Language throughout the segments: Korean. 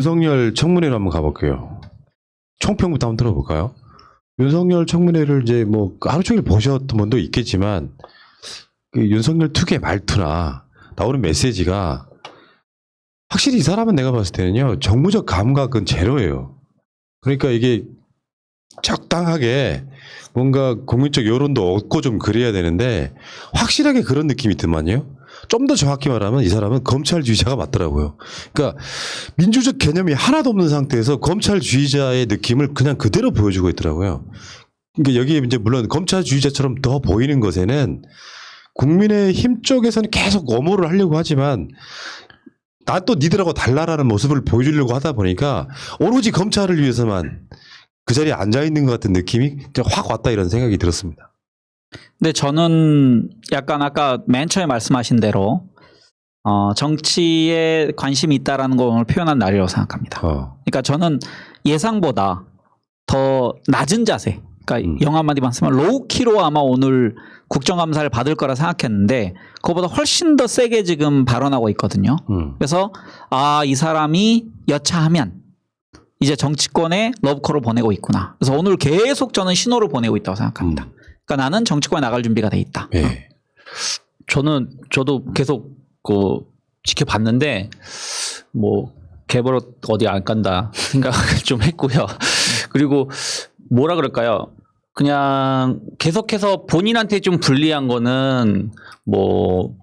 윤석열 청문회로 한번 가볼게요. 총평부터 한번 들어볼까요? 윤석열 청문회를 이제 뭐 하루 종일 보셨던 분도 있겠지만 그 윤석열 특유의 말투나 나오는 메시지가 확실히 이 사람은 내가 봤을 때는요 정무적 감각은 제로예요. 그러니까 이게 적당하게 뭔가 국민적 여론도 얻고 좀 그래야 되는데 확실하게 그런 느낌이 있더만요. 좀 더 정확히 말하면 이 사람은 검찰주의자가 맞더라고요. 그러니까 민주적 개념이 하나도 없는 상태에서 검찰주의자의 느낌을 그냥 그대로 보여주고 있더라고요. 그러니까 여기에 이제 물론 검찰주의자처럼 더 보이는 것에는 국민의힘 쪽에서는 계속 엄호를 하려고 하지만 나 또 니들하고 달라라는 모습을 보여주려고 하다 보니까 오로지 검찰을 위해서만 그 자리에 앉아 있는 것 같은 느낌이 확 왔다 이런 생각이 들었습니다. 근데 저는 약간 아까 맨 처음에 말씀하신 대로 정치에 관심이 있다라는 걸 오늘 표현한 날이라고 생각합니다. 그러니까 저는 예상보다 더 낮은 자세, 그러니까 영어 한마디만 쓰면 로우키로 아마 오늘 국정감사를 받을 거라 생각했는데 그거보다 훨씬 더 세게 지금 발언하고 있거든요. 그래서 이 사람이 여차하면 이제 정치권에 러브콜을 보내고 있구나. 그래서 오늘 계속 저는 신호를 보내고 있다고 생각합니다. 그러니까 나는 정치권에 나갈 준비가 돼 있다. 네. 저도 계속 지켜봤는데 뭐 개버릇 어디 안 간다 생각을 좀 했고요. 그리고 뭐라 그럴까요? 그냥 계속해서 본인한테 좀 불리한 거는 뭐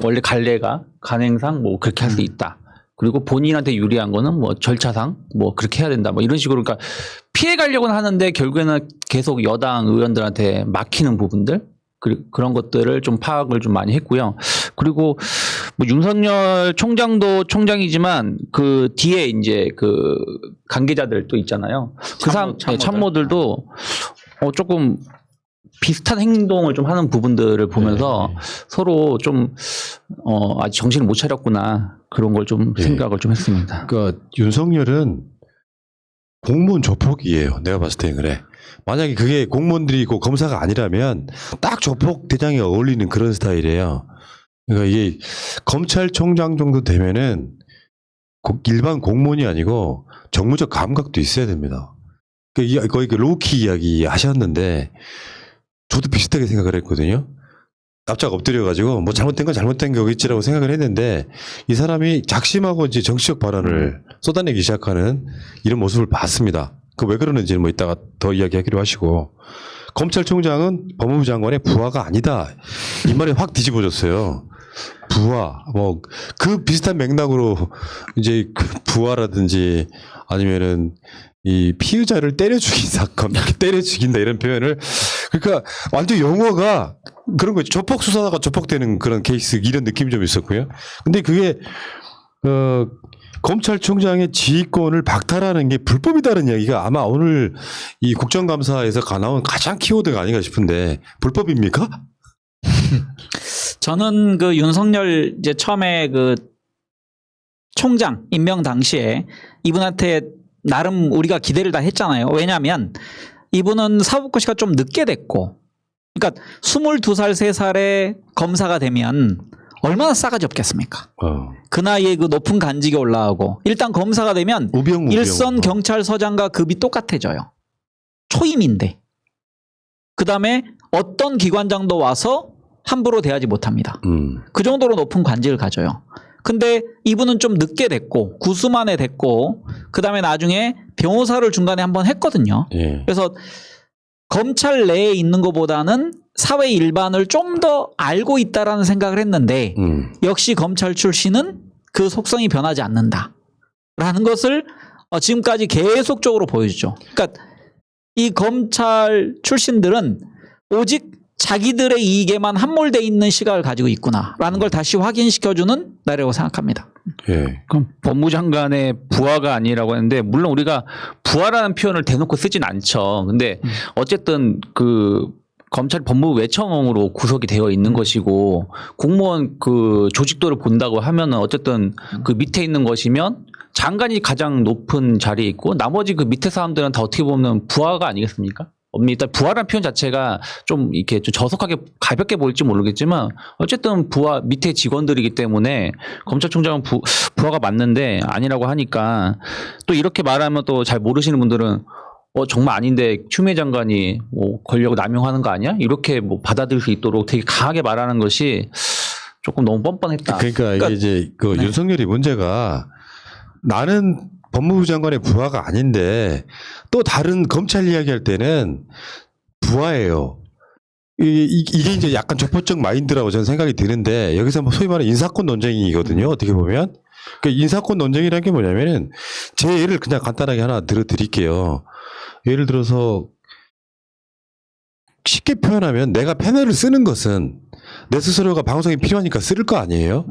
원래 관행상 뭐 그렇게 할 수 있다. 그리고 본인한테 유리한 거는 뭐 절차상 뭐 그렇게 해야 된다. 뭐 이런 식으로 그러니까 피해 가려고는 하는데 결국에는 계속 여당 의원들한테 막히는 부분들 그런 것들을 좀 파악을 좀 많이 했고요. 그리고 뭐 윤석열 총장도 총장이지만 그 뒤에 이제 그 관계자들 또 있잖아요. 참모들도 조금 비슷한 행동을 좀 하는 부분들을 보면서 서로 좀 아직 정신을 못 차렸구나 그런 걸 좀 생각을 좀 했습니다. 그러니까 윤석열은 공무원 조폭이에요. 내가 봤을 때는 그래. 만약에 그게 공무원들이 있고 검사가 아니라면 딱 조폭 대장에 어울리는 그런 스타일이에요. 그러니까 이게 검찰총장 정도 되면은 일반 공무원이 아니고 정무적 감각도 있어야 됩니다. 그러니까 거의 그 로우키 이야기 하셨는데 저도 비슷하게 생각을 했거든요. 납작 엎드려가지고 뭐 잘못된 건 잘못된 거겠지라고 생각을 했는데 이 사람이 작심하고 이제 정치적 발언을 쏟아내기 시작하는 이런 모습을 봤습니다. 그 왜 그러는지는 뭐 이따가 더 이야기하기로 하시고 검찰총장은 법무부 장관의 부하가 아니다. 이 말이 확 뒤집어졌어요. 부하 뭐 그 비슷한 맥락으로 이제 그 부하라든지 아니면은 이 피의자를 때려 죽인 사건, 때려 죽인다 이런 표현을 그러니까 완전 용어가 그런 거죠. 조폭 수사다가 조폭되는 그런 케이스 이런 느낌이 좀 있었고요. 근데 그게 검찰총장의 지휘권을 박탈하는 게 불법이다는 이야기가 아마 오늘 이 국정감사에서 나온 가장 키워드가 아닌가 싶은데 불법입니까? 저는 그 윤석열 이제 처음에 그 총장 임명 당시에 이분한테 나름 우리가 기대를 다 했잖아요. 왜냐하면 이분은 사법고시가 좀 늦게 됐고 그러니까 22살, 3살에 검사가 되면 얼마나 싸가지 없겠습니까? 그 나이에 그 높은 간직이 올라가고 일단 검사가 되면 우병. 일선 경찰서장과 급이 똑같아져요. 초임인데. 그다음에 어떤 기관장도 와서 함부로 대하지 못합니다. 그 정도로 높은 관직을 가져요. 근데 이분은 좀 늦게 됐고 구수만에 됐고 그다음에 나중에 변호사를 중간에 한번 했거든요. 그래서 검찰 내에 있는 것보다는 사회 일반을 좀 더 알고 있다라는 생각을 했는데 역시 검찰 출신은 그 속성이 변하지 않는다라는 것을 지금까지 계속적으로 보여주죠. 그러니까 이 검찰 출신들은 오직 자기들의 이익에만 함몰돼 있는 시각을 가지고 있구나라는 걸 다시 확인시켜주는 날이라고 생각합니다. 그럼 법무부 장관의 부하가 아니라고 했는데 물론 우리가 부하라는 표현을 대놓고 쓰진 않죠. 근데 어쨌든 그 검찰 법무부 외청으로 구성이 되어 있는 것이고 공무원 그 조직도를 본다고 하면은 어쨌든 그 밑에 있는 것이면 장관이 가장 높은 자리에 있고 나머지 그 밑에 사람들은 다 어떻게 보면 부하가 아니겠습니까? 일단 부하라는 표현 자체가 좀 이렇게 좀 저속하게 가볍게 보일지 모르겠지만 어쨌든 부하 밑에 직원들이기 때문에 검찰총장은 부하가 맞는데 아니라고 하니까 또 이렇게 말하면 또 잘 모르시는 분들은 정말 아닌데 추미애 장관이 뭐 권력을 남용하는 거 아니야? 이렇게 뭐 받아들일 수 있도록 되게 강하게 말하는 것이 조금 너무 뻔뻔했다. 그러니까 이게 이제 그 네. 윤석열이 문제가 나는 법무부 장관의 부하가 아닌데 또 다른 검찰 이야기할 때는 부하예요. 이게 이제 약간 적포적 마인드라고 저는 생각이 드는데 여기서 뭐 소위 말하는 인사권 논쟁이거든요. 어떻게 보면. 그러니까 인사권 논쟁이라는 게 뭐냐면은 제 예를 그냥 간단하게 하나 들어드릴게요. 예를 들어서 쉽게 표현하면 내가 패널을 쓰는 것은 내 스스로가 방송이 필요하니까 쓸 거 아니에요.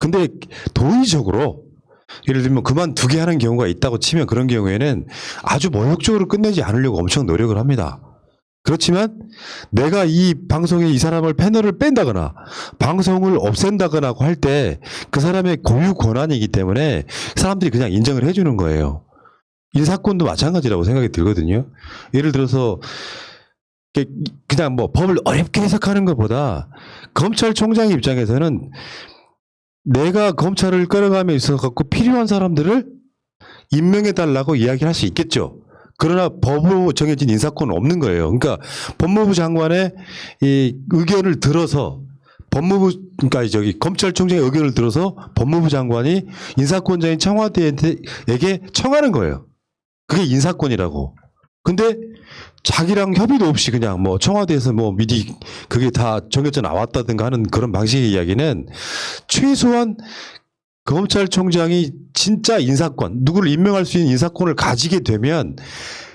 근데 도의적으로 예를 들면 그만두게 하는 경우가 있다고 치면 그런 경우에는 아주 모욕적으로 끝내지 않으려고 엄청 노력을 합니다. 그렇지만 내가 이 방송에 이 사람을 패널을 뺀다거나 방송을 없앤다거나 할 때 그 사람의 고유 권한이기 때문에 사람들이 그냥 인정을 해주는 거예요. 인사권도 마찬가지라고 생각이 들거든요. 예를 들어서 그냥 뭐 법을 어렵게 해석하는 것보다 검찰총장 입장에서는 내가 검찰을 끌어가며 있어 갖고 필요한 사람들을 임명해 달라고 이야기할 수 있겠죠. 그러나 법으로 정해진 인사권은 없는 거예요. 그러니까 법무부 장관의 이 의견을 들어서 그러니까 검찰총장의 의견을 들어서 법무부 장관이 인사권자인 청와대에게 청하는 거예요. 그게 인사권이라고. 근데 자기랑 협의도 없이 그냥 뭐 청와대에서 뭐 미리 그게 다 정해져 나왔다든가 하는 그런 방식의 이야기는 최소한 검찰총장이 진짜 인사권, 누구를 임명할 수 있는 인사권을 가지게 되면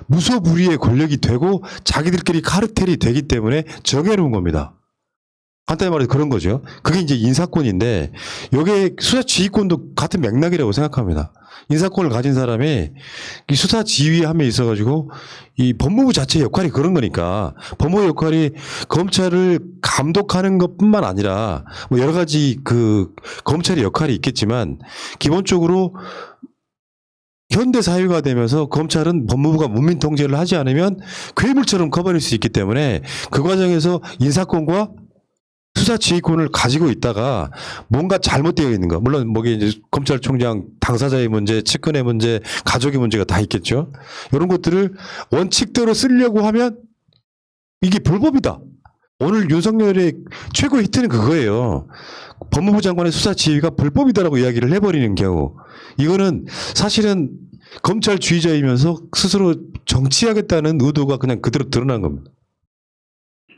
무소불위의 권력이 되고 자기들끼리 카르텔이 되기 때문에 정해놓은 겁니다. 간단히 말해서 그런 거죠. 그게 이제 인사권인데 이게 수사지휘권도 같은 맥락이라고 생각합니다. 인사권을 가진 사람이 이 수사 지휘함에 있어가지고 이 법무부 자체의 역할이 그런 거니까 법무부 역할이 검찰을 감독하는 것뿐만 아니라 뭐 여러 가지 그 검찰의 역할이 있겠지만 기본적으로 현대 사회가 되면서 검찰은 법무부가 문민 통제를 하지 않으면 괴물처럼 커버릴 수 있기 때문에 그 과정에서 인사권과 수사 지휘권을 가지고 있다가 뭔가 잘못되어 있는 거. 물론 뭐 이제 검찰총장 당사자의 문제, 측근의 문제, 가족의 문제가 다 있겠죠. 이런 것들을 원칙대로 쓰려고 하면 이게 불법이다. 오늘 윤석열의 최고 히트는 그거예요. 법무부 장관의 수사 지휘가 불법이다라고 이야기를 해버리는 경우. 이거는 사실은 검찰주의자이면서 스스로 정치하겠다는 의도가 그냥 그대로 드러난 겁니다.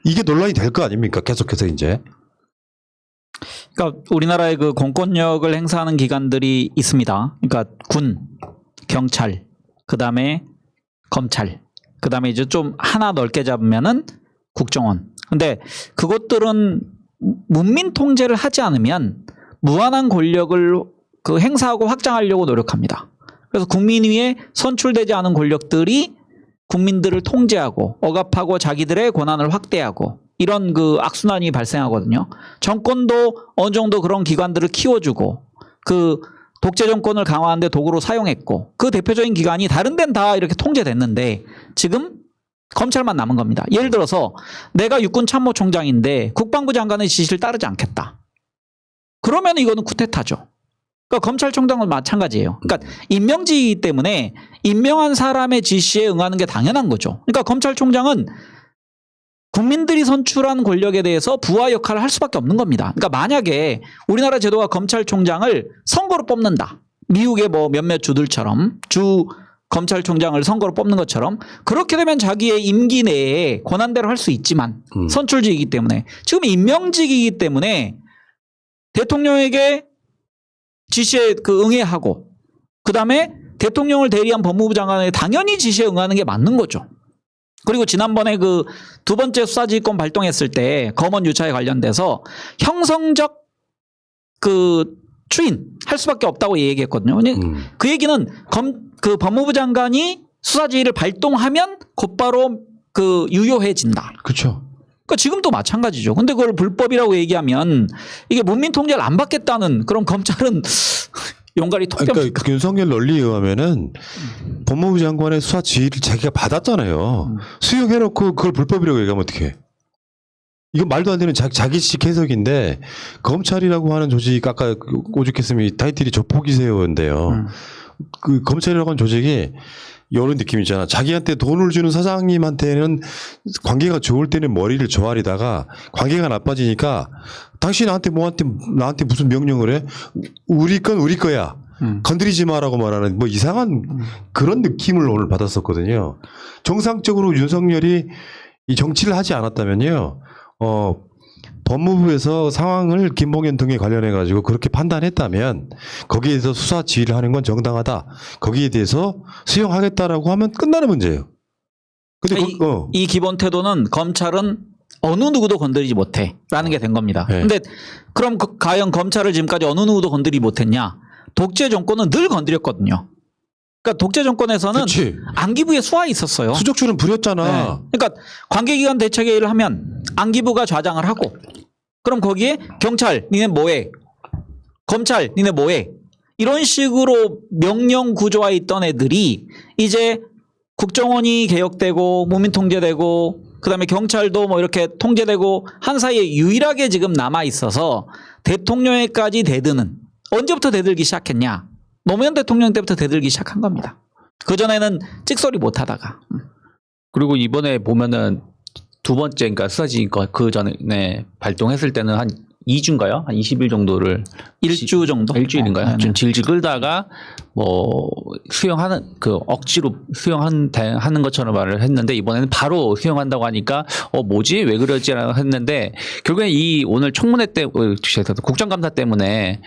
이게 논란이 될 거 아닙니까? 계속해서 이제. 그러니까 우리나라의 그 공권력을 행사하는 기관들이 있습니다. 그러니까 군, 경찰, 그다음에 검찰, 그다음에 이제 좀 하나 넓게 잡으면은 국정원. 근데 그것들은 문민 통제를 하지 않으면 무한한 권력을 그 행사하고 확장하려고 노력합니다. 그래서 국민위에 선출되지 않은 권력들이 국민들을 통제하고 억압하고 자기들의 권한을 확대하고 이런 그 악순환이 발생하거든요. 정권도 어느 정도 그런 기관들을 키워주고 그 독재 정권을 강화하는 데 도구로 사용했고 그 대표적인 기관이 다른 데는 다 이렇게 통제됐는데 지금 검찰만 남은 겁니다. 예를 들어서 내가 육군 참모총장인데 국방부 장관의 지시를 따르지 않겠다. 그러면 이거는 쿠데타죠. 그러니까 검찰총장은 마찬가지예요. 그러니까 임명직이기 때문에 임명한 사람의 지시에 응하는 게 당연한 거죠. 그러니까 검찰총장은 국민들이 선출한 권력에 대해서 부하 역할을 할 수밖에 없는 겁니다. 그러니까 만약에 우리나라 제도가 검찰총장을 선거로 뽑는다. 미국의 뭐 몇몇 주들처럼 주 검찰총장을 선거로 뽑는 것처럼 그렇게 되면 자기의 임기 내에 권한대로 할 수 있지만 선출직이기 때문에 지금 임명직이기 때문에 대통령에게 지시에 그 응해하고 그다음에 대통령을 대리한 법무부 장관에 당연히 지시에 응하는 게 맞는 거죠. 그리고 지난번에 그 두 번째 수사지휘권 발동했을 때 검언 유착에 관련돼서 형성적 그 추인할 수밖에 없다고 얘기했거든요. 그 얘기는 그 법무부 장관이 수사지휘를 발동하면 곧바로 그 유효해진다. 그렇죠. 그러니까 지금도 마찬가지죠. 근데 그걸 불법이라고 얘기하면 이게 문민 통제를 안 받겠다는 그런 검찰은 용가리 통병. 그러니까 그 윤석열 논리에 의하면은 법무부 장관의 수사 지휘를 자기가 받았잖아요. 수용해놓고 그걸 불법이라고 얘기하면 어떡해. 이건 말도 안 되는 자기식 해석인데 검찰이라고 하는 조직 아까 오죽했으면 이 타이틀이 조폭이세요인데요. 그 검찰이라고 하는 조직이 이런 느낌 있잖아. 자기한테 돈을 주는 사장님한테는 관계가 좋을 때는 머리를 조아리다가 관계가 나빠지니까 당신 나한테 무슨 명령을 해? 우리 건 우리 거야. 건드리지 마라고 말하는 뭐 이상한 그런 느낌을 오늘 받았었거든요. 정상적으로 윤석열이 이 정치를 하지 않았다면요. 법무부에서 상황을 김봉현 등에 관련해 가지고 그렇게 판단했다면 거기에 대해서 수사 지휘를 하는 건 정당하다. 거기에 대해서 수용하겠다라고 하면 끝나는 문제예요. 근데 이 기본 태도는 검찰은 어느 누구도 건드리지 못해라는 게 된 겁니다. 네. 근데 그럼 과연 검찰을 지금까지 어느 누구도 건드리지 못했냐? 독재 정권은 늘 건드렸거든요. 그러니까 독재 정권에서는 그치. 안기부에 수하에 있었어요. 수족주는 부렸잖아. 네. 그러니까 관계기관 대책회의를 하면 안기부가 좌장을 하고 그럼 거기에 경찰 니네 뭐해? 검찰 니네 뭐해? 이런 식으로 명령 구조화에 있던 애들이 이제 국정원이 개혁되고 무민 통제되고 그다음에 경찰도 뭐 이렇게 통제되고 한 사이에 유일하게 지금 남아 있어서 대통령에까지 대드는 언제부터 대들기 시작했냐? 노무현 대통령 때부터 대들기 시작한 겁니다. 그전에는 찍소리 못 하다가. 그리고 이번에 보면은 두 번째, 그러니까 수사지휘가 그 전에 발동했을 때는 한 2주인가요? 한 20일 정도를. 일주 정도? 일주일인가요? 네네. 좀 질질 끌다가 뭐 수용하는, 억지로 하는 것처럼 말을 했는데 이번에는 바로 수용한다고 하니까 뭐지? 왜 그러지? 라고 했는데 결국엔 이 오늘 청문회 때, 국정감사 때문에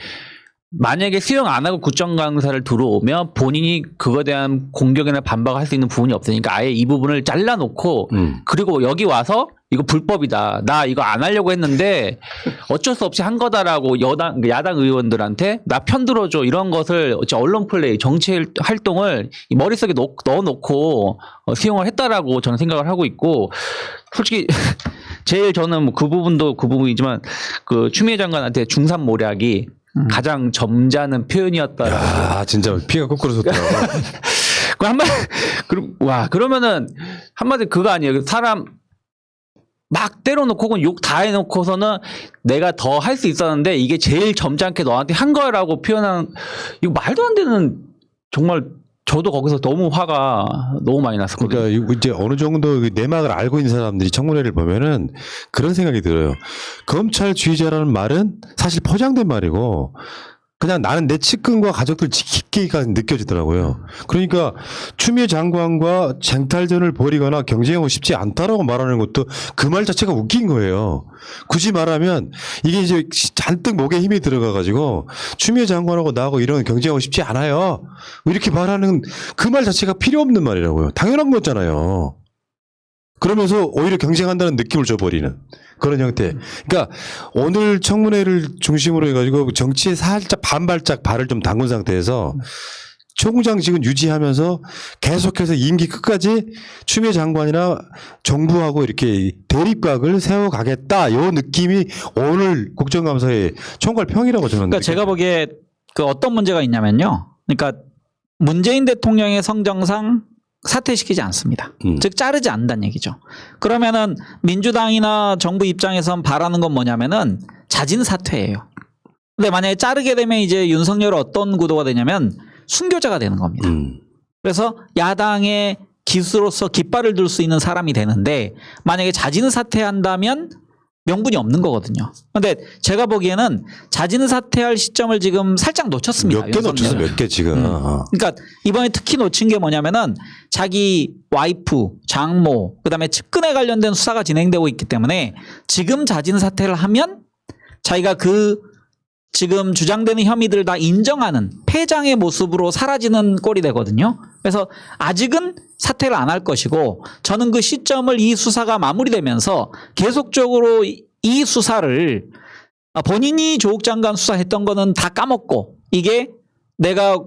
만약에 수용 안 하고 국정감사를 들어오면 본인이 그거에 대한 공격이나 반박을 할 수 있는 부분이 없으니까 아예 이 부분을 잘라놓고 그리고 여기 와서 이거 불법이다. 나 이거 안 하려고 했는데 어쩔 수 없이 한 거다라고 야당 의원들한테 나 편 들어줘 이런 것을 언론 플레이, 정치 활동을 이 머릿속에 넣어놓고 수용을 했다라고 저는 생각을 하고 있고 솔직히 제일 저는 뭐 그 부분도 그 부분이지만 그 추미애 장관한테 중산모략이 가장 점잖은 표현이었다라고. 야, 진짜 피가 거꾸로 솟더라고. 그 한마디, 그러면은 한마디 그거 아니에요. 사람 막 때려놓고 혹은 욕 다 해놓고서는 내가 더 할 수 있었는데 이게 제일 점잖게 너한테 한 거라고 표현한 이거 말도 안 되는 정말 저도 거기서 너무 화가 너무 많이 났었거든요. 그러니까 이제 어느 정도 내막을 알고 있는 사람들이 청문회를 보면은 그런 생각이 들어요. 검찰주의자라는 말은 사실 포장된 말이고 그냥 나는 내 측근과 가족들 지키기가 느껴지더라고요. 그러니까 추미애 장관과 쟁탈전을 벌이거나 경쟁하고 싶지 않다라고 말하는 것도 그 말 자체가 웃긴 거예요. 굳이 말하면 이게 이제 잔뜩 목에 힘이 들어가가지고 추미애 장관하고 나하고 이런 경쟁하고 싶지 않아요. 이렇게 말하는 그 말 자체가 필요 없는 말이라고요. 당연한 거잖아요. 그러면서 오히려 경쟁한다는 느낌을 줘버리는 그런 형태. 그러니까 오늘 청문회를 중심으로 해가지고 정치에 살짝 반발짝 발을 좀 담근 상태에서 총장직은 유지하면서 계속해서 임기 끝까지 추미애 장관이나 정부하고 이렇게 대립각을 세워가겠다. 요 느낌이 오늘 국정감사의 총괄 평이라고 저는. 그러니까 제가 보기에 그 어떤 문제가 있냐면요. 그러니까 문재인 대통령의 성정상 사퇴시키지 않습니다. 즉 자르지 않는다는 얘기죠. 그러면은 민주당이나 정부 입장에선 바라는 건 뭐냐면은 자진 사퇴예요. 근데 만약에 자르게 되면 이제 윤석열은 어떤 구도가 되냐면 순교자가 되는 겁니다. 그래서 야당의 기수로서 깃발을 들 수 있는 사람이 되는데 만약에 자진 사퇴한다면 명분이 없는 거거든요. 그런데 제가 보기에는 자진 사퇴할 시점을 지금 살짝 놓쳤습니다. 몇 개 놓쳤어, 몇 개 지금. 그러니까 이번에 특히 놓친 게 뭐냐면은 자기 와이프, 장모, 그다음에 측근에 관련된 수사가 진행되고 있기 때문에 지금 자진 사퇴를 하면 자기가 그 지금 주장되는 혐의들을 다 인정하는 패장의 모습으로 사라지는 꼴이 되거든요. 그래서 아직은 사퇴를 안 할 것이고 저는 그 시점을 이 수사가 마무리되면서 계속적으로 이 수사를 본인이 조국 장관 수사했던 거는 다 까먹고 이게 내가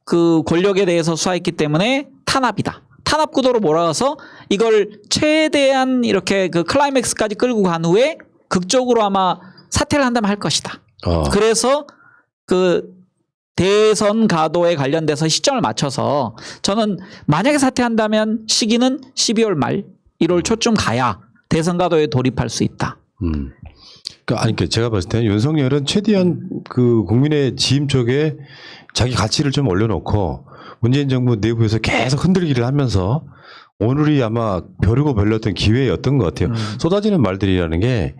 그 권력에 대해서 수사했기 때문에 탄압이다. 탄압 구도로 몰아가서 이걸 최대한 이렇게 그 클라이맥스까지 끌고 간 후에 극적으로 아마 사퇴를 한다면 할 것이다. 그래서 그 대선 가도에 관련돼서 시점을 맞춰서 저는 만약에 사퇴한다면 시기는 12월 말 1월 초쯤 가야 대선 가도에 돌입할 수 있다. 그러니까 제가 봤을 때는 윤석열은 최대한 그 국민의 지임 쪽에 자기 가치를 좀 올려놓고 문재인 정부 내부에서 계속 흔들기를 하면서 오늘이 아마 벼르고 별렸던 기회였던 것 같아요. 쏟아지는 말들이라는 게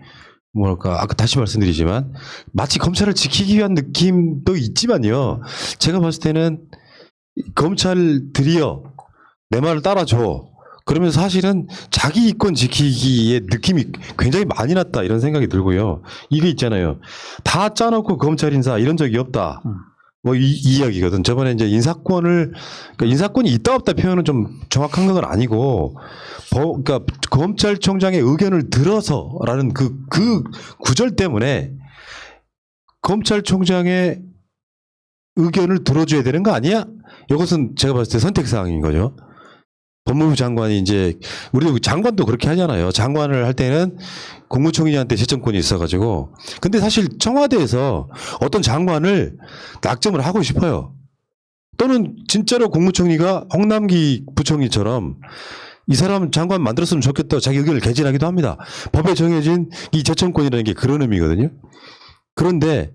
뭐랄까 아까 다시 말씀드리지만 마치 검찰을 지키기 위한 느낌도 있지만요. 제가 봤을 때는 검찰들이여 내 말을 따라줘. 그러면 사실은 자기 이권 지키기의 느낌이 굉장히 많이 났다 이런 생각이 들고요. 이게 있잖아요. 다 짜놓고 검찰 인사 이런 적이 없다. 뭐 이 이야기거든. 저번에 이제 인사권을 그러니까 인사권이 있다 없다 표현은 좀 정확한 건 아니고 그러니까 검찰총장의 의견을 들어서라는 그 구절 때문에 검찰총장의 의견을 들어줘야 되는 거 아니야? 이것은 제가 봤을 때 선택 사항인 거죠. 법무부 장관이 이제 우리도 장관도 그렇게 하잖아요. 장관을 할 때는 국무총리한테 제청권이 있어가지고. 근데 사실 청와대에서 어떤 장관을 낙점을 하고 싶어요. 또는 진짜로 국무총리가 홍남기 부총리처럼 이 사람 장관 만들었으면 좋겠다 자기 의견을 개진하기도 합니다. 법에 정해진 이 제청권이라는 게 그런 의미거든요. 그런데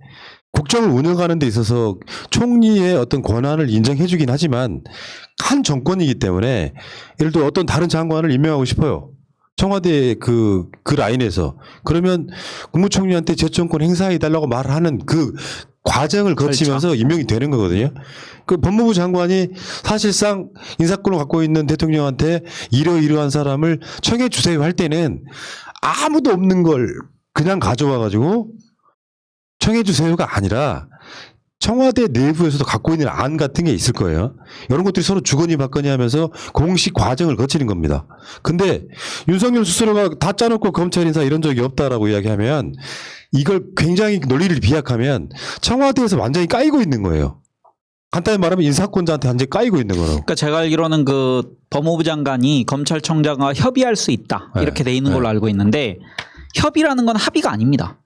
국정을 운영하는 데 있어서 총리의 어떤 권한을 인정해 주긴 하지만 한 정권이기 때문에 예를 들어 어떤 다른 장관을 임명하고 싶어요. 청와대 그 라인에서. 그러면 국무총리한테 제청권 행사해 달라고 말하는 그 과정을 거치면서 그렇죠. 임명이 되는 거거든요. 그 법무부 장관이 사실상 인사권을 갖고 있는 대통령한테 이러이러한 사람을 청해 주세요 할 때는 아무도 없는 걸 그냥 가져와 가지고 청해 주세요가 아니라 청와대 내부에서도 갖고 있는 안 같은 게 있을 거예요. 이런 것들이 서로 주거니 받거니 하면서 공식 과정을 거치는 겁니다. 근데 윤석열 스스로가 다 짜놓고 검찰 인사 이런 적이 없다라고 이야기하면 이걸 굉장히 논리를 비약하면 청와대에서 완전히 까이고 있는 거예요. 간단히 말하면 인사권자한테 완전히 까이고 있는 거라고. 그러니까 제가 알기로는 그 법무부 장관이 검찰총장과 협의할 수 있다 이렇게 돼 있는 걸로 알고 있는데 협의라는 건 합의가 아닙니다.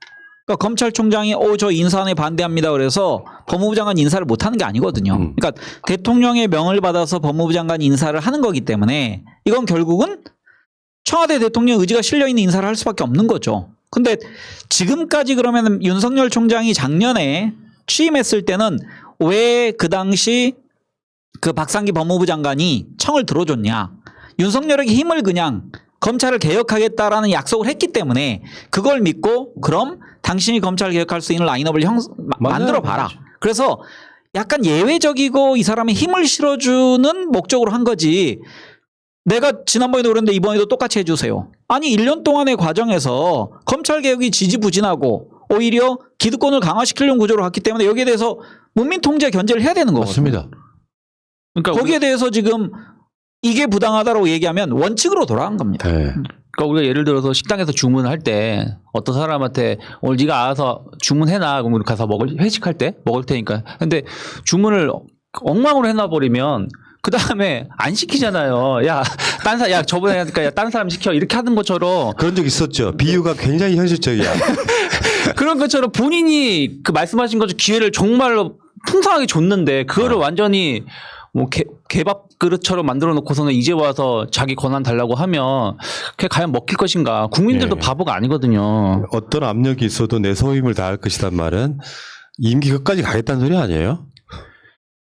그러니까 검찰총장이 저 인사안에 반대합니다. 그래서 법무부 장관 인사를 못하는 게 아니거든요. 그러니까 대통령의 명을 받아서 법무부 장관 인사를 하는 거기 때문에 이건 결국은 청와대 대통령 의지가 실려있는 인사를 할 수밖에 없는 거죠. 근데 지금까지 그러면 윤석열 총장이 작년에 취임했을 때는 왜 그 당시 그 박상기 법무부 장관이 청을 들어줬냐. 윤석열에게 힘을 그냥 검찰을 개혁하겠다라는 약속을 했기 때문에 그걸 믿고 그럼 당신이 검찰 개혁할 수 있는 라인업을 만들어 봐라. 그래서 약간 예외적이고 이 사람의 힘을 실어주는 목적으로 한 거지. 내가 지난번에도 그랬는데 이번에도 똑같이 해주세요. 아니 1년 동안의 과정에서 검찰 개혁이 지지부진하고 오히려 기득권을 강화시키려는 구조로 갔기 때문에 여기에 대해서 문민 통제 견제를 해야 되는 거거든요. 맞습니다. 그러니까 거기에 대해서 지금 이게 부당하다고 얘기하면 원칙으로 돌아간 겁니다. 네. 그러니까 우리가 예를 들어서 식당에서 주문할 때 어떤 사람한테 오늘 네가 알아서 주문해놔 그럼 우리 가서 회식할 때 먹을 테니까. 근데 주문을 엉망으로 해놔버리면 그 다음에 안 시키잖아요. 야 저번에 하니까 야 다른 사람 시켜 이렇게 하는 것처럼. 그런 적 있었죠. 비유가 굉장히 현실적이야. 그런 것처럼 본인이 그 말씀하신 것처럼 기회를 정말로 풍성하게 줬는데 그거를 완전히 뭐 개밥 그릇처럼 만들어 놓고서는 이제 와서 자기 권한 달라고 하면 그게 과연 먹힐 것인가. 국민들도 네. 바보가 아니거든요. 어떤 압력이 있어도 내 소임을 다할 것이란 말은 임기 끝까지 가겠다는 소리 아니에요?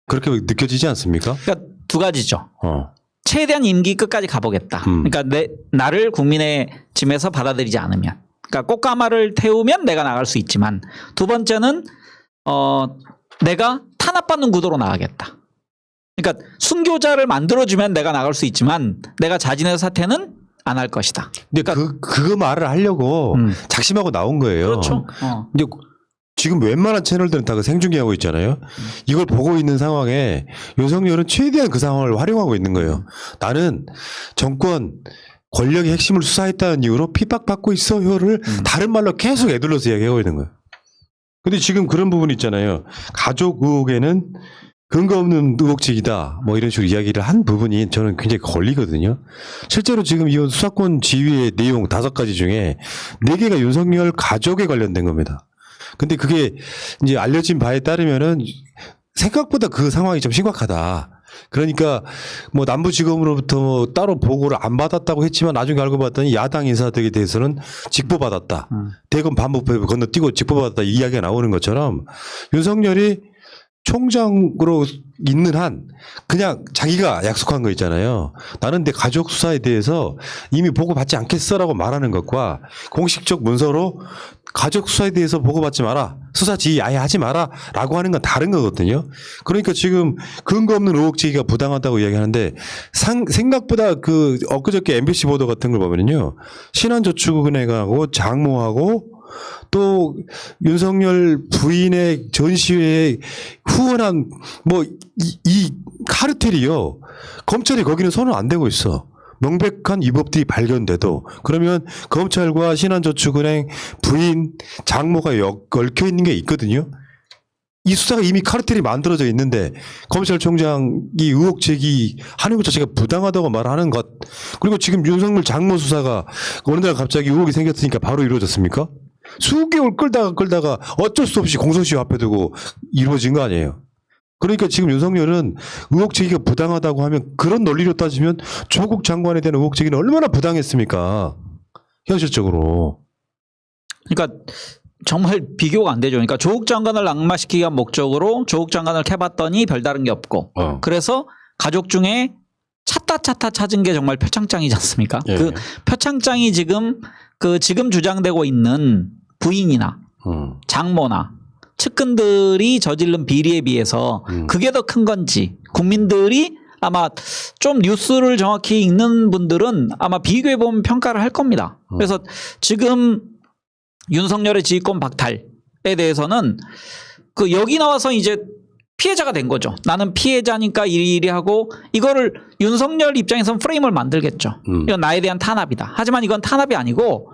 그렇게 느껴지지 않습니까? 그러니까 두 가지죠. 최대한 임기 끝까지 가보겠다. 그러니까 나를 국민의 짐에서 받아들이지 않으면. 그러니까 꽃가마를 태우면 내가 나갈 수 있지만 두 번째는 내가 탄압받는 구도로 나가겠다. 그러니까 순교자를 만들어주면 내가 나갈 수 있지만 내가 자진해서 사퇴는 안 할 것이다. 근데 그거 말을 하려고 작심하고 나온 거예요. 그렇죠. 근데 지금 웬만한 채널들은 다 그 생중계하고 있잖아요. 이걸 보고 있는 상황에 윤석열은 최대한 그 상황을 활용하고 있는 거예요. 나는 정권 권력의 핵심을 수사했다는 이유로 핍박받고 있어요를 다른 말로 계속 애둘러서 이야기하고 있는 거예요. 근데 지금 그런 부분이 있잖아요. 가족 의혹에는 근거 없는 의혹직이다. 뭐 이런 식으로 이야기를 한 부분이 저는 굉장히 걸리거든요. 실제로 지금 이 수사권 지휘의 내용 5가지 중에 4개가 윤석열 가족에 관련된 겁니다. 근데 그게 이제 알려진 바에 따르면은 생각보다 그 상황이 좀 심각하다. 그러니까 뭐 남부지검으로부터 뭐 따로 보고를 안 받았다고 했지만 나중에 알고 봤더니 야당 인사들에 대해서는 직보받았다. 대검 반부패 건너뛰고 직보받았다 이 이야기가 나오는 것처럼 윤석열이 총장으로 있는 한 그냥 자기가 약속한 거 있잖아요. 나는 내 가족 수사에 대해서 이미 보고받지 않겠어라고 말하는 것과 공식적 문서로 가족 수사에 대해서 보고받지 마라. 수사 지휘 아예 하지 마라. 라고 하는 건 다른 거거든요. 그러니까 지금 근거 없는 의혹 제기가 부당하다고 이야기하는데 생각보다 그 엊그저께 MBC 보도 같은 걸 보면요. 신한저축은행하고 장모하고 또 윤석열 부인의 전시회에 후원한 뭐 이 카르텔이요. 검찰이 거기는 손을 안 대고 있어. 명백한 위법들이 발견돼도 그러면 검찰과 신한저축은행 부인 장모가 얽혀 있는 게 있거든요. 이 수사가 이미 카르텔이 만들어져 있는데 검찰총장이 의혹 제기하는 것 자체가 부당하다고 말하는 것. 그리고 지금 윤석열 장모 수사가 어느 날 갑자기 의혹이 생겼으니까 바로 이루어졌습니까? 수개월 끌다가 어쩔 수 없이 공소시효 앞에 두고 이루어진 거 아니에요. 그러니까 지금 윤석열은 의혹 제기가 부당하다고 하면 그런 논리로 따지면 조국 장관에 대한 의혹 제기는 얼마나 부당했습니까? 현실적으로. 그러니까 정말 비교가 안 되죠. 그러니까 조국 장관을 낙마시키기 위한 목적으로 조국 장관을 캐봤더니 별다른 게 없고 그래서 가족 중에 찾다 찾은 게 정말 표창장이지 않습니까? 예. 그 표창장이 지금 주장되고 있는 부인이나 장모나 측근들이 저지른 비리에 비해서 그게 더 큰 건지 국민들이 아마 좀 뉴스를 정확히 읽는 분들은 아마 비교해보면 평가를 할 겁니다. 그래서 지금 윤석열의 지휘권 박탈에 대해서는 그 여기 나와서 이제 피해자가 된 거죠. 나는 피해자니까 이리 하고 이거를 윤석열 입장에서는 프레임을 만들겠죠. 이건 나에 대한 탄압이다. 하지만 이건 탄압이 아니고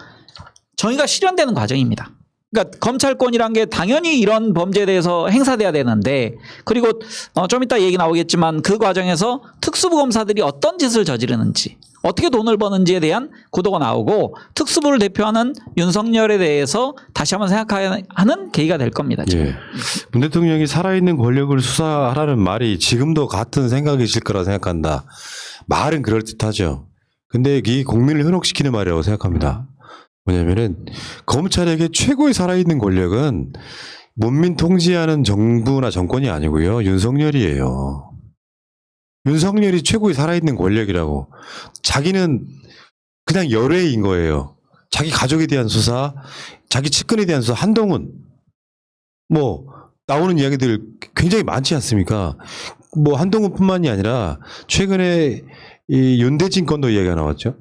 정의가 실현되는 과정입니다. 그러니까 검찰권이란 게 당연히 이런 범죄에 대해서 행사돼야 되는데 그리고 좀 이따 얘기 나오겠지만 그 과정에서 특수부 검사들이 어떤 짓을 저지르는지 어떻게 돈을 버는지에 대한 구도가 나오고 특수부를 대표하는 윤석열에 대해서 다시 한번 생각하는 계기가 될 겁니다. 지금. 예. 문 대통령이 살아있는 권력을 수사하라는 말이 지금도 같은 생각이실 거라 생각한다. 말은 그럴듯하죠. 근데 이 국민을 현혹시키는 말이라고 생각합니다. 뭐냐면은 검찰에게 최고의 살아있는 권력은 문민 통제하는 정부나 정권이 아니고요. 윤석열이에요. 윤석열이 최고의 살아있는 권력이라고. 자기는 그냥 열애인 거예요. 자기 가족에 대한 수사, 자기 측근에 대한 수사, 한동훈. 뭐 나오는 이야기들 굉장히 많지 않습니까? 뭐 한동훈뿐만이 아니라 최근에 이 윤대진 건도 이야기가 나왔죠.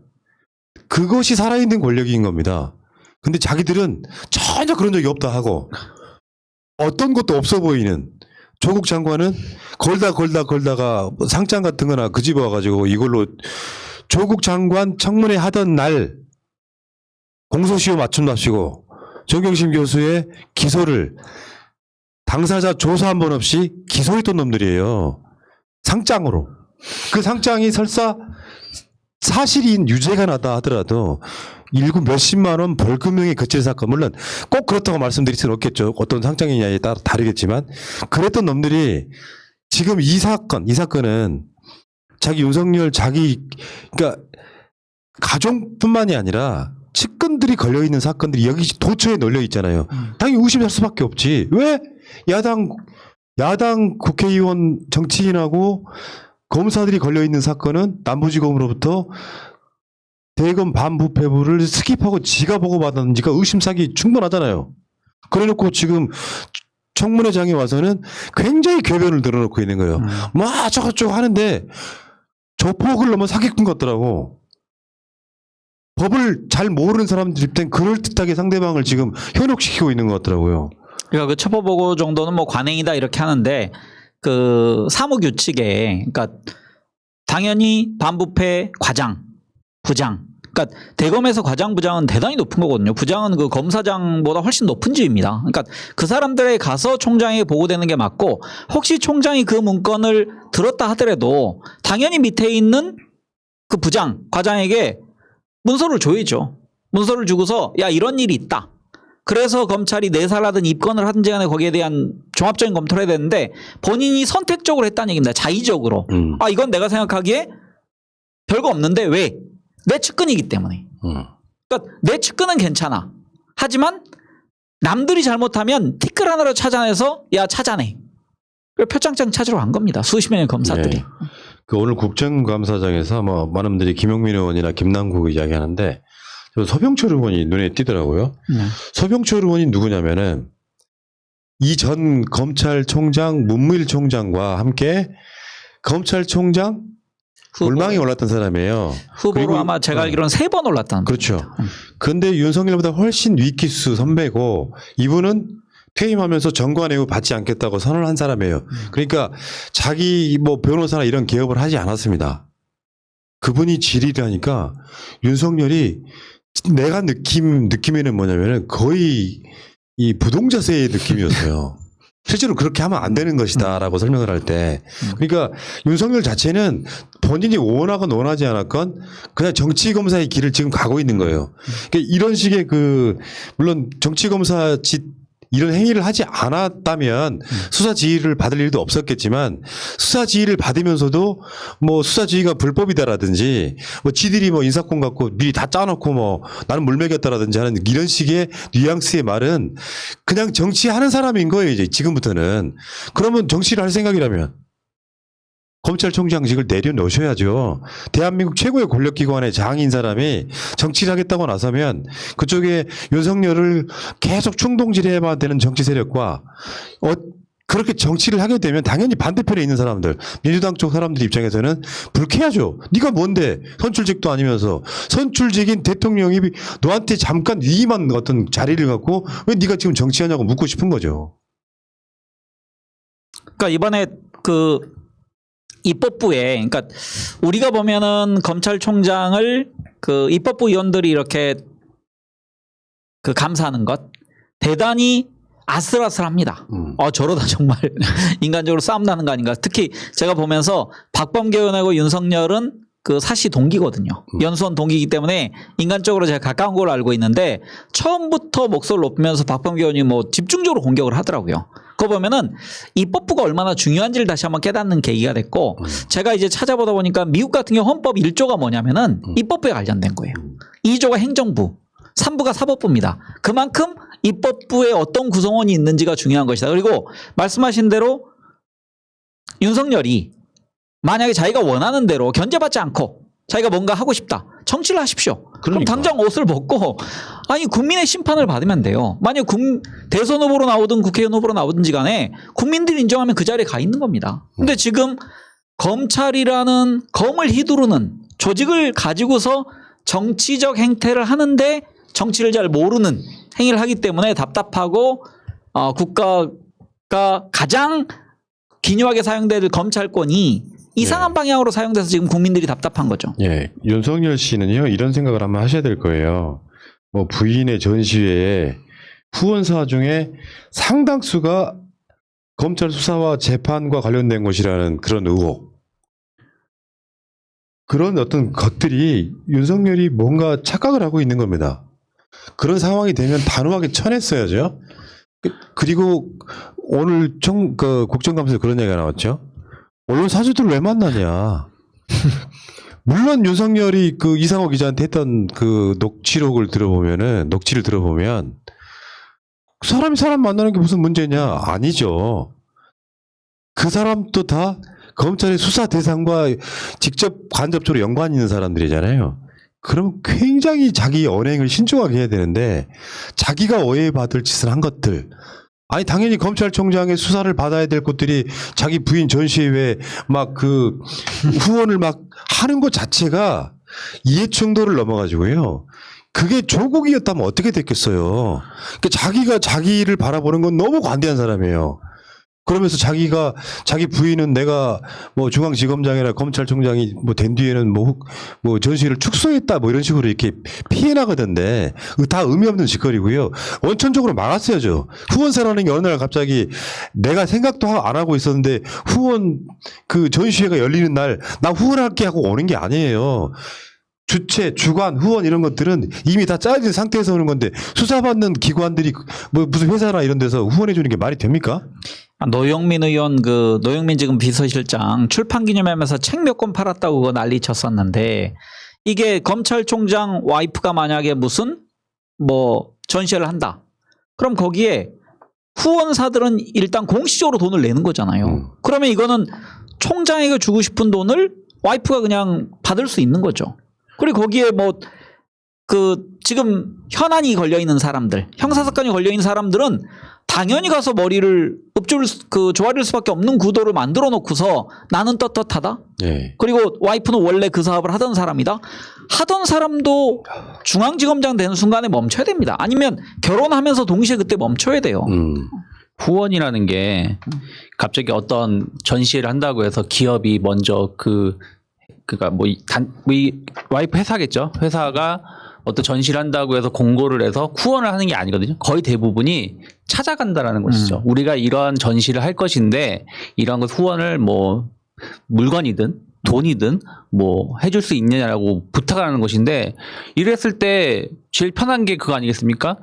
그것이 살아있는 권력인 겁니다. 근데 자기들은 전혀 그런 적이 없다 하고 어떤 것도 없어 보이는 조국 장관은 걸다가 상장 같은 거나 그 집에 와가지고 이걸로 조국 장관 청문회 하던 날 공소시효 맞춘답시고 정경심 교수의 기소를 당사자 조사 한 번 없이 기소했던 놈들이에요. 상장으로. 그 상장이 설사 사실인 유죄가 나다 하더라도 일구 몇십만 원 벌금형에 그칠 사건, 물론 꼭 그렇다고 말씀드릴 수는 없겠죠. 어떤 상장이냐에 따라 다르겠지만 그랬던 놈들이 지금 이 사건은 자기 윤석열 그러니까 가족뿐만이 아니라 측근들이 걸려있는 사건들이 여기 도처에 널려 있잖아요. 당연히 의심할 수밖에 없지. 왜 야당 국회의원 정치인하고 검사들이 걸려있는 사건은 남부지검으로부터 대검 반부패부를 스킵하고 지가 보고받았는지가 의심사기 충분하잖아요. 그래놓고 지금 청문회장에 와서는 굉장히 궤변을 늘어놓고 있는 거예요. 뭐 저거저거 하는데 조폭을 넘어 사기꾼 같더라고. 법을 잘 모르는 사람들 입장 그럴듯하게 상대방을 지금 현혹시키고 있는 것 같더라고요. 그러니까 그 첩보보고 정도는 뭐 관행이다 이렇게 하는데 그 사무규칙에 그러니까 당연히 반부패 과장, 부장. 그러니까 대검에서 과장, 부장은 대단히 높은 거거든요. 부장은 그 검사장보다 훨씬 높은 지위입니다. 그러니까 그 사람들에 가서 총장에게 보고되는 게 맞고 혹시 총장이 그 문건을 들었다 하더라도 당연히 밑에 있는 그 부장, 과장에게 문서를 줘야죠. 문서를 주고서 야 이런 일이 있다. 그래서 검찰이 내사라든 입건을 하든지 간에 거기에 대한 종합적인 검토를 해야 되는데 본인이 선택적으로 했다는 얘기입니다. 자의적으로. 아, 이건 내가 생각하기에 별거 없는데 왜? 내 측근이기 때문에. 그러니까 내 측근은 괜찮아. 하지만 남들이 잘못하면 티끌 하나로 찾아내서 야 찾아내. 그래서 표창장 찾으러 간 겁니다. 수십 명의 검사들이. 네. 그 오늘 국정감사장에서 뭐 많은 분들이 김용민 의원이나 김남국 이야기하는데 서병철 의원이 눈에 띄더라고요. 서병철 의원이 누구냐면은 이 전 검찰총장 문무일 총장과 함께 검찰총장 골망에 올랐던 사람이에요. 후보로 그리고 아마 제가 알기로는 3번 올랐다는 그렇죠. 겁니다. 그런데 윤석열보다 훨씬 위키수 선배고 이분은 퇴임하면서 정관예우 받지 않겠다고 선언을 한 사람이에요. 그러니까 자기 뭐 변호사나 이런 개업을 하지 않았습니다. 그분이 질의를 하니까 윤석열이 내가 느낌에는 뭐냐면은 거의 이 부동자세의 느낌이었어요. 실제로 그렇게 하면 안 되는 것이다라고 설명을 할 때. 그러니까 윤석열 자체는 본인이 원하건 원하지 않았건 그냥 정치검사의 길을 지금 가고 있는 거예요. 그러니까 이런 식의 물론 정치검사 이런 행위를 하지 않았다면 수사 지휘를 받을 일도 없었겠지만 수사 지휘를 받으면서도 뭐 수사 지휘가 불법이다라든지 뭐 지들이 뭐 인사권 갖고 미리 다 짜놓고 뭐 나는 물먹였다라든지 하는 이런 식의 뉘앙스의 말은 그냥 정치하는 사람인 거예요. 이제 지금부터는. 그러면 정치를 할 생각이라면 검찰총장직을 내려놓으셔야죠. 대한민국 최고의 권력기관의 장인 사람이 정치를 하겠다고 나서면 그쪽에 윤석열을 계속 충동질해야 되는 정치 세력과 그렇게 정치를 하게 되면 당연히 반대편에 있는 사람들, 민주당 쪽 사람들 입장에서는 불쾌하죠. 네가 뭔데 선출직도 아니면서 선출직인 대통령이 너한테 잠깐 위임한 어떤 자리를 갖고 왜 네가 지금 정치하냐고 묻고 싶은 거죠. 그러니까 이번에 입법부에, 그러니까 우리가 보면은 검찰총장을 입법부 의원들이 이렇게 감사하는 것 대단히 아슬아슬합니다. 저러다 정말 인간적으로 싸움 나는 거 아닌가. 특히 제가 보면서 박범계 의원하고 윤석열은 사시 동기거든요. 연수원 동기이기 때문에 인간적으로 제가 가까운 걸로 알고 있는데 처음부터 목소리를 높이면서 박범계 의원이 뭐 집중적으로 공격을 하더라고요. 그거 보면은 입법부가 얼마나 중요한지를 다시 한번 깨닫는 계기가 됐고 제가 이제 찾아보다 보니까 미국 같은 경우 헌법 1조가 뭐냐면은 입법부에 관련된 거예요. 2조가 행정부, 3부가 사법부입니다. 그만큼 입법부에 어떤 구성원이 있는지가 중요한 것이다. 그리고 말씀하신 대로 윤석열이 만약에 자기가 원하는 대로 견제받지 않고 자기가 뭔가 하고 싶다. 정치를 하십시오. 그럼 당장 옷을 벗고 아니 국민의 심판을 받으면 돼요. 만약 대선 후보로 나오든 국회의원 후보로 나오든지 간에 국민들이 인정하면 그 자리에 가 있는 겁니다. 근데 지금 검찰이라는 검을 휘두르는 조직을 가지고서 정치적 행태를 하는데 정치를 잘 모르는 행위를 하기 때문에 답답하고 국가가 가장 기묘하게 사용될 검찰권이 이상한 방향으로 사용돼서 지금 국민들이 답답한 거죠. 예, 윤석열 씨는요 이런 생각을 한번 하셔야 될 거예요. 뭐 부인의 전시회에 후원사 중에 상당수가 검찰 수사와 재판과 관련된 것이라는 그런 의혹. 그런 어떤 것들이 윤석열이 뭔가 착각을 하고 있는 겁니다. 그런 상황이 되면 단호하게 쳐냈어야죠. 그리고 오늘 국정감사에서 그런 얘기가 나왔죠. 언론 사주들 왜 만나냐. 물론 윤석열이 이상호 기자한테 했던 녹취를 들어보면 사람이 사람 만나는 게 무슨 문제냐. 아니죠. 그 사람도 다 검찰의 수사 대상과 직접 간접적으로 연관이 있는 사람들이잖아요. 그럼 굉장히 자기 언행을 신중하게 해야 되는데 자기가 오해받을 짓을 한 것들. 아니 당연히 검찰총장의 수사를 받아야 될 것들이 자기 부인 전시회에 막 후원을 막 하는 것 자체가 이해충돌을 넘어가지고요. 그게 조국이었다면 어떻게 됐겠어요. 그러니까 자기가 자기를 바라보는 건 너무 관대한 사람이에요. 그러면서 자기 부인은 내가 뭐 중앙지검장이나 검찰총장이 뭐 된 뒤에는 뭐 전시회를 축소했다 뭐 이런 식으로 이렇게 피해 나가던데 다 의미 없는 짓거리고요. 원천적으로 막았어야죠. 후원사라는 게 어느 날 갑자기 내가 생각도 안 하고 있었는데 후원 전시회가 열리는 날 나 후원할게 하고 오는 게 아니에요. 주체, 주관, 후원 이런 것들은 이미 다 짜여진 상태에서 오는 건데 수사받는 기관들이 뭐 무슨 회사나 이런 데서 후원해 주는 게 말이 됩니까? 노영민 의원 노영민 지금 비서실장 출판 기념하면서 책 몇 권 팔았다고 그거 난리 쳤었는데 이게 검찰총장 와이프가 만약에 무슨 뭐 전시회를 한다. 그럼 거기에 후원사들은 일단 공식적으로 돈을 내는 거잖아요. 그러면 이거는 총장에게 주고 싶은 돈을 와이프가 그냥 받을 수 있는 거죠. 그리고 거기에 뭐 지금 현안이 걸려 있는 사람들, 형사 사건이 걸려 있는 사람들은 당연히 가서 머리를 조아릴 수밖에 없는 구도를 만들어 놓고서 나는 떳떳하다. 네. 그리고 와이프는 원래 그 사업을 하던 사람이다. 하던 사람도 중앙지검장 되는 순간에 멈춰야 됩니다. 아니면 결혼하면서 동시에 그때 멈춰야 돼요. 후원이라는 게 갑자기 어떤 전시회를 한다고 해서 기업이 먼저 그니까 이 와이프 회사겠죠. 회사가 어떤 전시를 한다고 해서 공고를 해서 후원을 하는 게 아니거든요. 거의 대부분이 찾아간다라는 것이죠. 우리가 이러한 전시를 할 것인데 이러한 것 후원을 뭐 물건이든 돈이든 뭐 해줄 수 있느냐라고 부탁을 하는 것인데 이랬을 때 제일 편한 게 그거 아니겠습니까?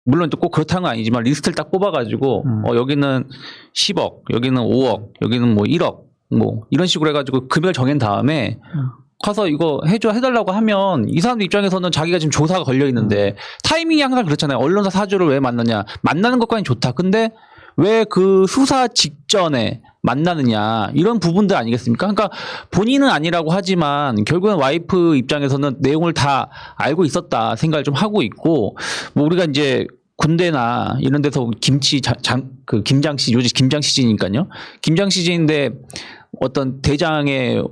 물론 또 꼭 그렇다는 건 아니지만 리스트를 딱 뽑아가지고 여기는 10억, 여기는 5억, 여기는 뭐 1억 뭐 이런 식으로 해가지고 금액을 정한 다음에 가서 이거 해달라고 하면 이 사람들 입장에서는 자기가 지금 조사가 걸려 있는데 타이밍이 항상 그렇잖아요. 언론사 사주를 왜 만나냐. 만나는 것까지는 좋다. 근데 왜 그 수사 직전에 만나느냐. 이런 부분들 아니겠습니까? 그러니까 본인은 아니라고 하지만 결국은 와이프 입장에서는 내용을 다 알고 있었다 생각을 좀 하고 있고 뭐 우리가 이제 군대나 이런 데서 김장 씨, 요즘 김장 시즌이니까요. 김장 시즌인데 어떤 대장의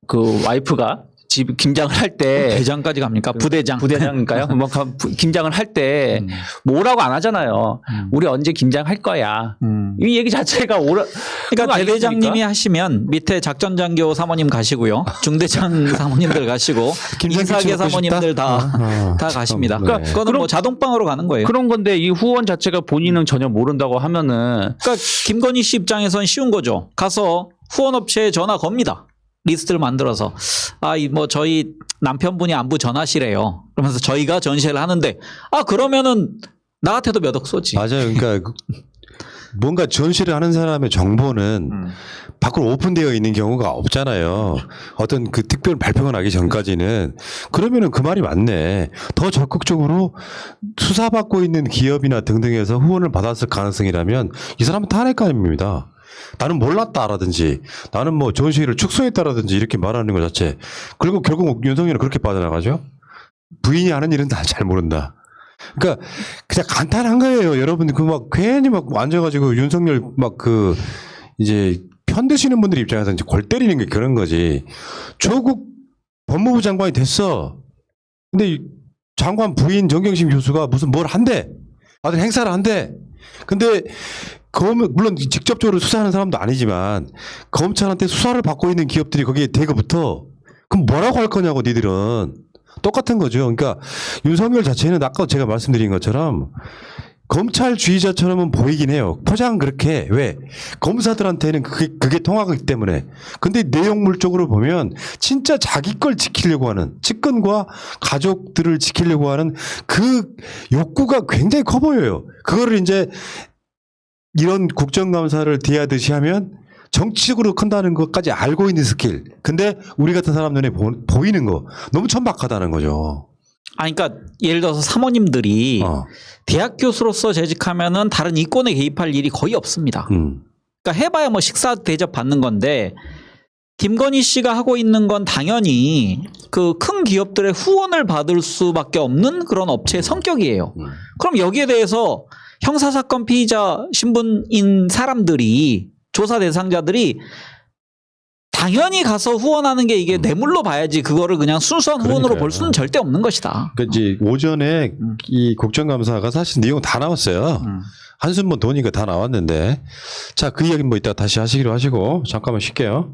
그 와이프가 집 김장을 할 때 대장까지 갑니까? 부대장인가요? 뭐 김장을 할 때 뭐라고 안 하잖아요. 우리 언제 김장할 거야. 이 얘기 자체가 그러니까 대대장님이 하시면 밑에 작전장교 사모님 가시고요. 중대장 사모님들 가시고 인사계 사모님들 다 가십니다. 그러니까 그거는 뭐 자동방으로 가는 거예요. 그런 건데 이 후원 자체가 본인은 전혀 모른다고 하면은 그러니까 김건희 씨 입장에선 쉬운 거죠. 가서 후원업체에 전화 겁니다. 리스트를 만들어서 뭐 저희 남편분이 안부 전하시래요. 그러면서 저희가 전시회를 하는데 그러면은 나 같아도 몇 억 쏘지. 맞아요. 그러니까 뭔가 전시를 하는 사람의 정보는 밖으로 오픈되어 있는 경우가 없잖아요. 어떤 그 특별 발표가 나기 전까지는. 그러면은 그 말이 맞네. 더 적극적으로 수사받고 있는 기업이나 등등에서 후원을 받았을 가능성이라면 이 사람은 탄핵 가입니다. 나는 몰랐다라든지 나는 뭐 전시회를 축소했다라든지 이렇게 말하는 것 자체. 그리고 결국 윤석열은 그렇게 빠져나가죠. 부인이 하는 일은 다 잘 모른다. 그러니까 그냥 간단한 거예요. 여러분 그 막 괜히 막 앉아가지고 윤석열 막 이제 편드시는 분들 입장에서 이제 골 때리는 게 그런 거지. 조국 법무부 장관이 됐어. 근데 장관 부인 정경심 교수가 무슨 뭘 한대. 아들 행사를 한대. 근데 물론 직접적으로 수사하는 사람도 아니지만 검찰한테 수사를 받고 있는 기업들이 거기에 대거부터 그럼 뭐라고 할 거냐고 니들은. 똑같은 거죠. 그러니까 윤석열 자체는 아까 제가 말씀드린 것처럼 검찰주의자처럼은 보이긴 해요. 포장은 그렇게 해. 왜? 검사들한테는 그게 통하기 때문에. 근데 내용물적으로 보면 진짜 자기 걸 지키려고 하는 측근과 가족들을 지키려고 하는 그 욕구가 굉장히 커 보여요. 그거를 이제 이런 국정감사를 대하듯이 하면 정치적으로 큰다는 것까지 알고 있는 스킬. 근데 우리 같은 사람 눈에 보이는 거 너무 천박하다는 거죠. 그러니까 예를 들어서 사모님들이 대학 교수로서 재직하면은 다른 이권에 개입할 일이 거의 없습니다. 그러니까 해봐야 뭐 식사 대접 받는 건데 김건희 씨가 하고 있는 건 당연히 그 큰 기업들의 후원을 받을 수밖에 없는 그런 업체의 성격이에요. 그럼 여기에 대해서 형사사건 피의자 신분인 사람들이 조사 대상자들이 당연히 가서 후원하는 게 이게 뇌물로 봐야지 그거를 그냥 순수한 후원으로 볼 수는 절대 없는 것이다. 그러니까 이제 오전에 이 국정감사가 사실 내용 다 나왔어요. 한숨만 도니까 다 나왔는데 자, 그 이야기는 뭐 이따 다시 하시기로 하시고 잠깐만 쉴게요.